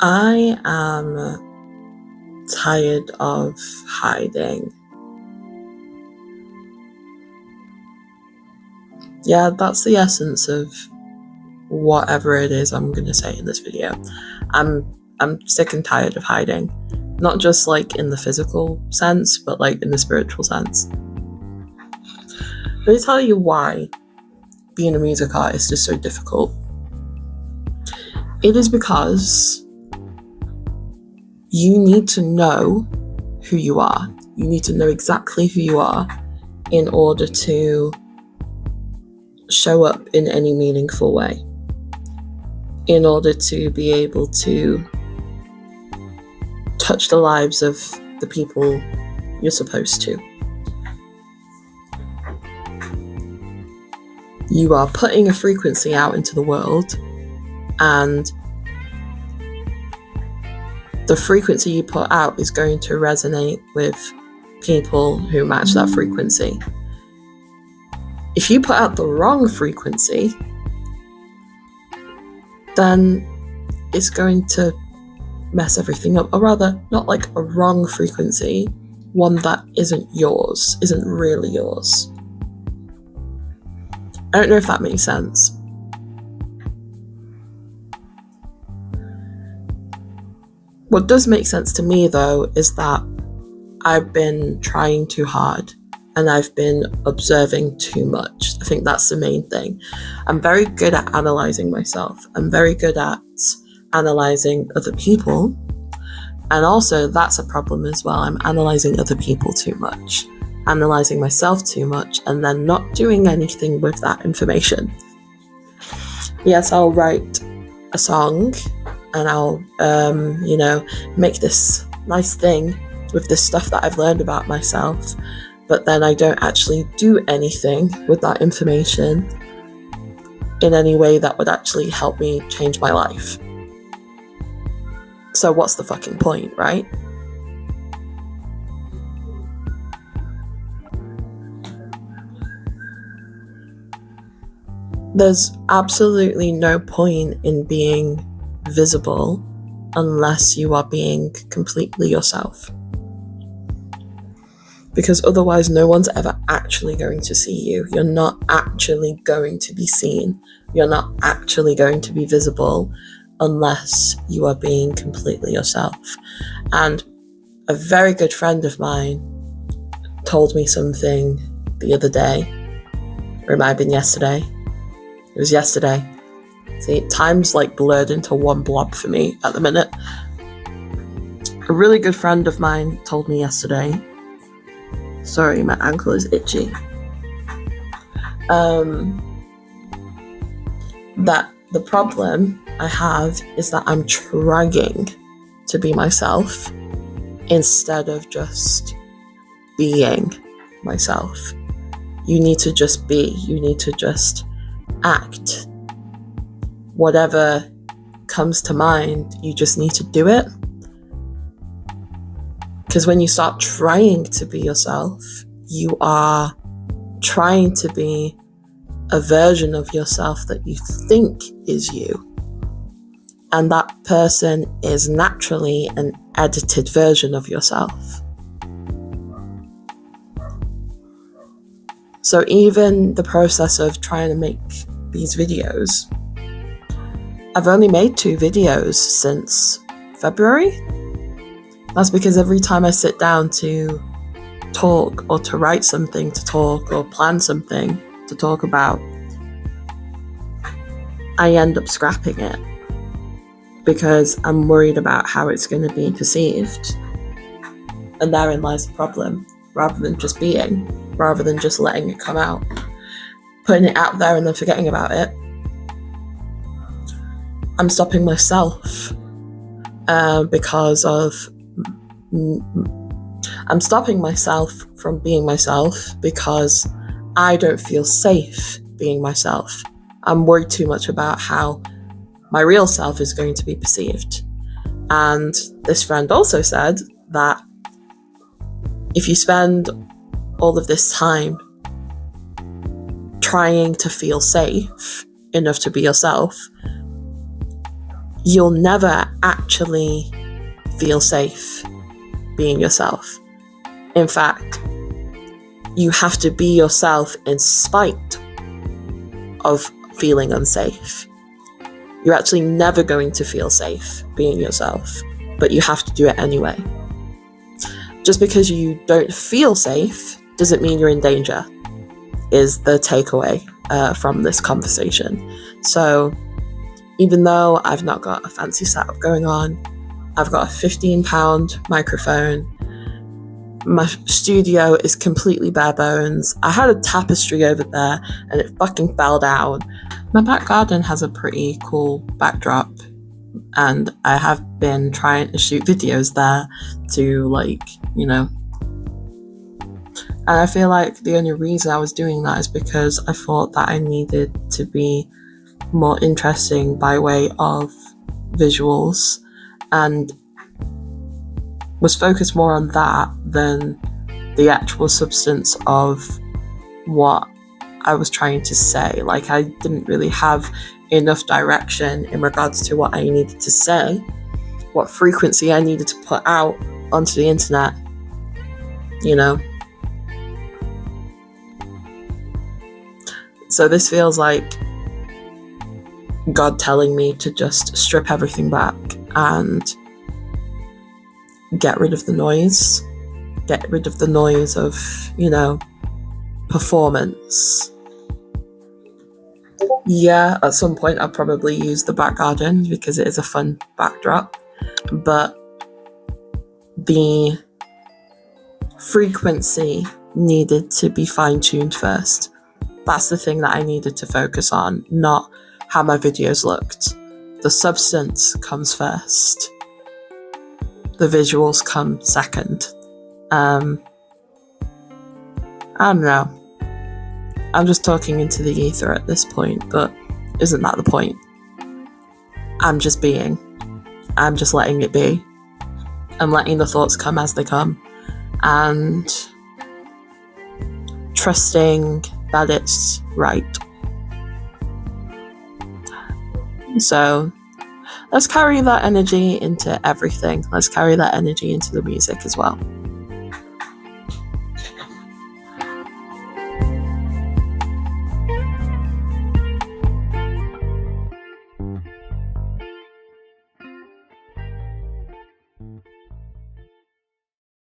I am tired of hiding. Yeah, that's the essence of whatever it is I'm going to say in this video. I'm sick and tired of hiding. Not just like in the physical sense, but like in the spiritual sense. Let me tell you why being a music artist is so difficult. It is because you need to know who you are. You need to know exactly who you are in order to show up in any meaningful way, in order to be able to touch the lives of the people you're supposed to. You are putting a frequency out into the world, and the frequency you put out is going to resonate with people who match that frequency. If you put out the wrong frequency, then it's going to mess everything up. Or rather, not like a wrong frequency, one that isn't yours, isn't really yours. I don't know if that makes sense. What does make sense to me, though, is that I've been trying too hard and I've been observing too much. I think that's the main thing. I'm very good at analysing myself. I'm very good at analysing other people. And also, that's a problem as well. I'm analysing other people too much, analysing myself too much, and then not doing anything with that information. Yes, I'll write a song and I'll, make this nice thing with this stuff that I've learned about myself, but then I don't actually do anything with that information in any way that would actually help me change my life. So what's the fucking point, right? There's absolutely no point in being visible unless you are being completely yourself. Because otherwise no one's ever actually going to see you. You're not actually going to be seen. You're not actually going to be visible unless you are being completely yourself. And a very good friend of mine told me something the other day, or it might have been yesterday. It was yesterday. See, time's like blurred into one blob for me at the minute. A really good friend of mine told me yesterday, sorry, my ankle is itchy, that the problem I have is that I'm trying to be myself instead of just being myself. You need to just be. You need to just act. Whatever comes to mind, you just need to do it. Because when you start trying to be yourself, you are trying to be a version of yourself that you think is you. And that person is naturally an edited version of yourself. So even the process of trying to make these videos, I've only made 2 videos since February. That's because every time I sit down to talk or to write something to talk or plan something to talk about, I end up scrapping it because I'm worried about how it's going to be perceived. And therein lies the problem. Rather than just being, rather than just letting it come out, putting it out there and then forgetting about it, I'm stopping myself I'm stopping myself from being myself because I don't feel safe being myself. I'm worried too much about how my real self is going to be perceived. And this friend also said that if you spend all of this time trying to feel safe enough to be yourself, you'll never actually feel safe being yourself. In fact, you have to be yourself in spite of feeling unsafe. You're actually never going to feel safe being yourself, but you have to do it anyway. Just because you don't feel safe doesn't mean you're in danger, is the takeaway from this conversation. So even though I've not got a fancy setup going on, I've got a £15 microphone, my studio is completely bare bones. I had a tapestry over there and it fucking fell down. My back garden has a pretty cool backdrop, and I have been trying to shoot videos there to, like, you know. And I feel like the only reason I was doing that is because I thought that I needed to be more interesting by way of visuals, and was focused more on that than the actual substance of what I was trying to say. Like, I didn't really have enough direction in regards to what I needed to say, what frequency I needed to put out onto the internet, you know. So this feels like God telling me to just strip everything back and get rid of the noise. Get rid of the noise of, you know, performance. Yeah, at some point I'll probably use the back garden because it is a fun backdrop, but the frequency needed to be fine-tuned first. That's the thing that I needed to focus on, not how my videos looked. The substance comes first. The visuals come second. I don't know. I'm just talking into the ether at this point, but isn't that the point? I'm just being. I'm just letting it be. I'm letting the thoughts come as they come, and trusting that it's right. So let's carry that energy into everything. Let's carry that energy into the music as well.